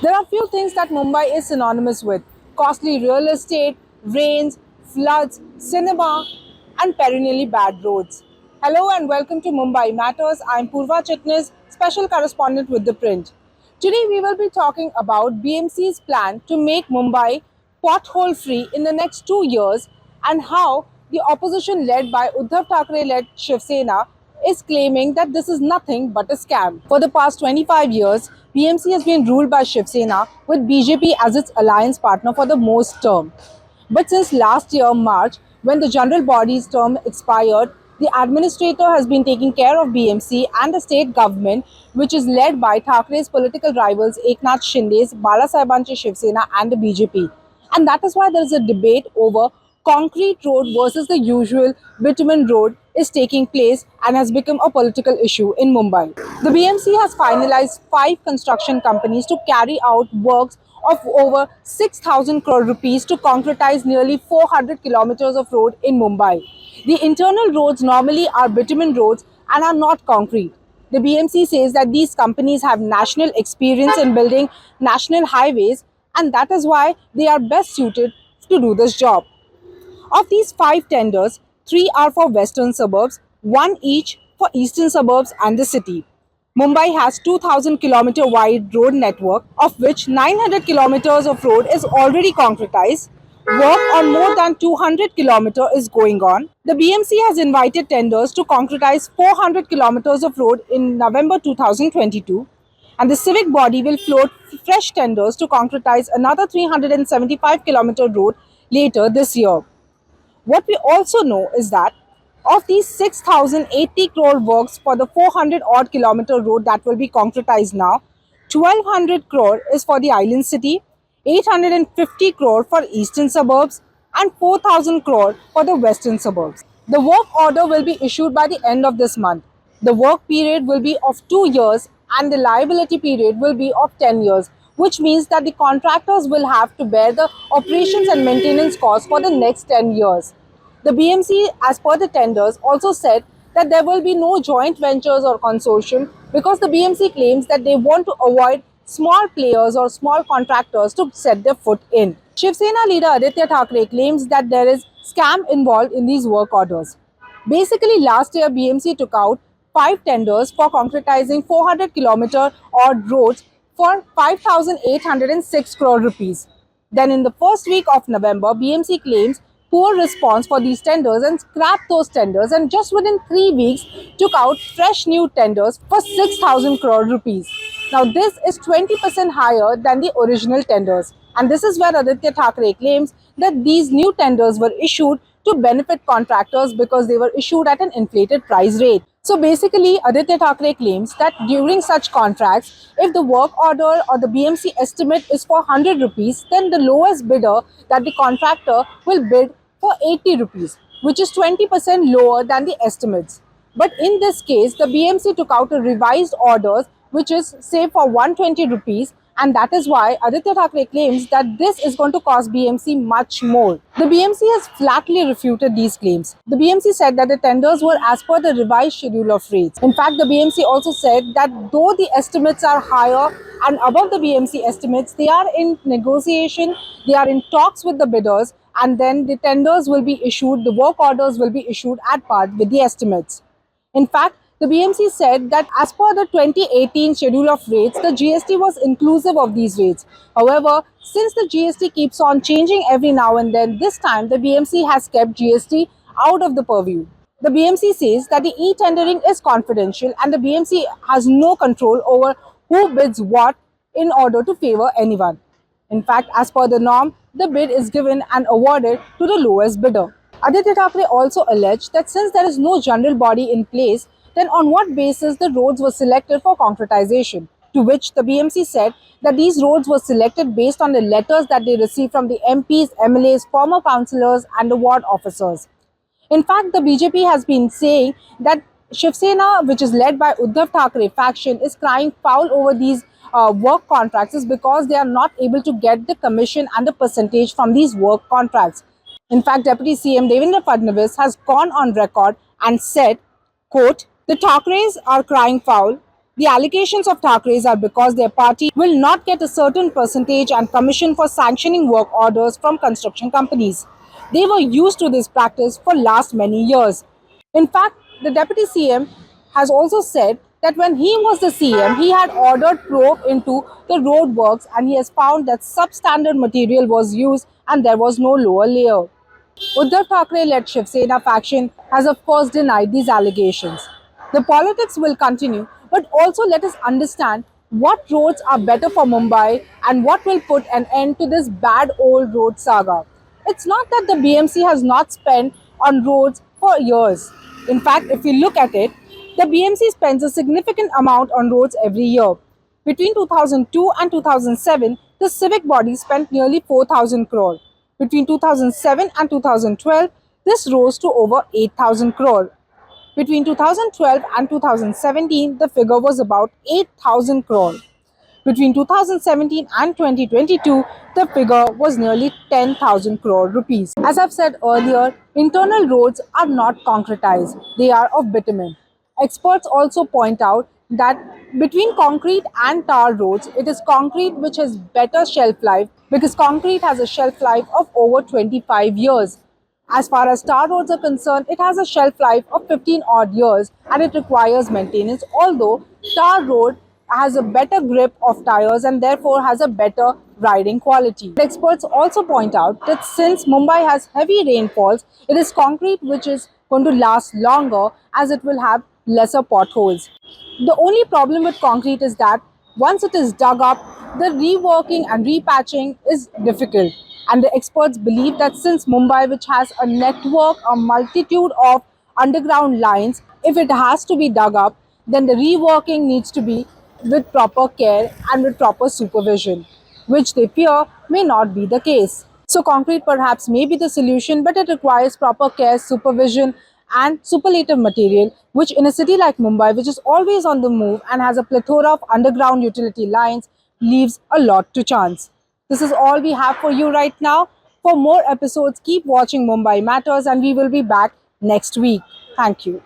There are few things that Mumbai is synonymous with: costly real estate, rains, floods, cinema, and perennially bad roads. Hello and welcome to Mumbai Matters. I'm Purva Chitnis, special correspondent with ThePrint. Today we will be talking about BMC's plan to make Mumbai pothole-free in the next 2 years and how the opposition led by Aditya Thackeray led Shiv Sena is claiming that this is nothing but a scam. For the past 25 years, BMC has been ruled by Shiv Sena with BJP as its alliance partner for the most term. But since last year, March, when the general body's term expired, the administrator has been taking care of BMC and the state government, which is led by Thackeray's political rivals Eknath Shinde's Balasahebanche Shiv Sena and the BJP. And that is why there is a debate over concrete road versus the usual bitumen road is taking place and has become a political issue in Mumbai. The BMC has finalized 5 construction companies to carry out works of over 6,000 crore rupees to concretize nearly 400 kilometers of road in Mumbai. The internal roads normally are bitumen roads and are not concrete. The BMC says that these companies have national experience in building national highways, and that is why they are best suited to do this job. Of these 5 tenders, 3 are for western suburbs, 1 each for eastern suburbs and the city. Mumbai has 2,000-kilometer wide road network, of which 900 kilometers of road is already concretized. Work on more than 200 kilometers is going on. The BMC has invited tenders to concretize 400 kilometers of road in November 2022, and the civic body will float fresh tenders to concretize another 375-kilometer road later this year. What we also know is that of these 6,080 crore works for the 400 odd kilometer road that will be concretized now, 1,200 crore is for the island city, 850 crore for eastern suburbs, and 4,000 crore for the western suburbs. The work order will be issued by the end of this month. The work period will be of 2 years and the liability period will be of 10 years, which means that the contractors will have to bear the operations and maintenance costs for the next 10 years. The BMC, as per the tenders, also said that there will be no joint ventures or consortium because the BMC claims that they want to avoid small players or small contractors to set their foot in. Shiv Sena leader Aditya Thackeray claims that there is scam involved in these work orders. Basically, last year BMC took out 5 tenders for concretizing 400-kilometer odd roads for 5,806 crore rupees. Then in the first week of November, BMC claims poor response for these tenders and scrapped those tenders, and just within 3 weeks took out fresh new tenders for 6,000 crore rupees. Now this is 20% higher than the original tenders, and this is where Aditya Thackeray claims that these new tenders were issued to benefit contractors because they were issued at an inflated price rate. So basically, Aditya Thackeray claims that during such contracts, if the work order or the BMC estimate is for 100 rupees, then the lowest bidder that the contractor will bid for 80 rupees, which is 20% lower than the estimates. But in this case, the BMC took out a revised order which is say for 120 rupees, and that is why Aditya Thackeray claims that this is going to cost BMC much more. The BMC has flatly refuted these claims. The BMC said that the tenders were as per the revised schedule of rates. In fact, the BMC also said that though the estimates are higher and above the BMC estimates, they are in negotiation, they are in talks with the bidders, and then the tenders will be issued, the work orders will be issued at par with the estimates. In fact, the BMC said that as per the 2018 schedule of rates, the GST was inclusive of these rates. However, since the GST keeps on changing every now and then, this time the BMC has kept GST out of the purview. The BMC says that the e-tendering is confidential and the BMC has no control over who bids what in order to favor anyone. In fact, as per the norm, the bid is given and awarded to the lowest bidder. Aditya Thackeray also alleged that since there is no general body in place, then on what basis the roads were selected for concretization? To which the BMC said that these roads were selected based on the letters that they received from the MPs, MLAs, former councillors and the ward officers. In fact, the BJP has been saying that Shiv Sena, which is led by Uddhav Thackeray faction, is crying foul over these work contracts is because they are not able to get the commission and the percentage from these work contracts. In fact, Deputy CM Devendra Fadnavis has gone on record and said, quote, "The Thackerays are crying foul. The allegations of Thackerays are because their party will not get a certain percentage and commission for sanctioning work orders from construction companies. They were used to this practice for last many years. In fact, the Deputy CM has also said that when he was the CM, he had ordered probe into the road works and he has found that substandard material was used and there was no lower layer. Uddhav Thackeray-led Shiv Sena faction has of course denied these allegations. The politics will continue, but also let us understand what roads are better for Mumbai and what will put an end to this bad old road saga. It's not that the BMC has not spent on roads for years. In fact, if you look at it, the BMC spends a significant amount on roads every year. Between 2002 and 2007, the civic body spent nearly 4,000 crore. Between 2007 and 2012, this rose to over 8,000 crore. Between 2012 and 2017, the figure was about 8,000 crore. Between 2017 and 2022, the figure was nearly 10,000 crore rupees. As I've said earlier, internal roads are not concretized, they are of bitumen. Experts also point out that between concrete and tar roads, it is concrete which has better shelf life because concrete has a shelf life of over 25 years. As far as tar roads are concerned, it has a shelf life of 15 odd years and it requires maintenance, although tar road has a better grip of tires and therefore has a better riding quality. Experts also point out that since Mumbai has heavy rainfalls, it is concrete which is going to last longer as it will have lesser potholes. The only problem with concrete is that once it is dug up, the reworking and repatching is difficult. And the experts believe that since Mumbai, which has a network, a multitude of underground lines, if it has to be dug up, then the reworking needs to be with proper care and with proper supervision, which they fear may not be the case. So, concrete perhaps may be the solution, but it requires proper care, supervision, and superlative material, which in a city like Mumbai, which is always on the move and has a plethora of underground utility lines, leaves a lot to chance. This is all we have for you right now. For more episodes, keep watching Mumbai Matters, and we will be back next week. Thank you.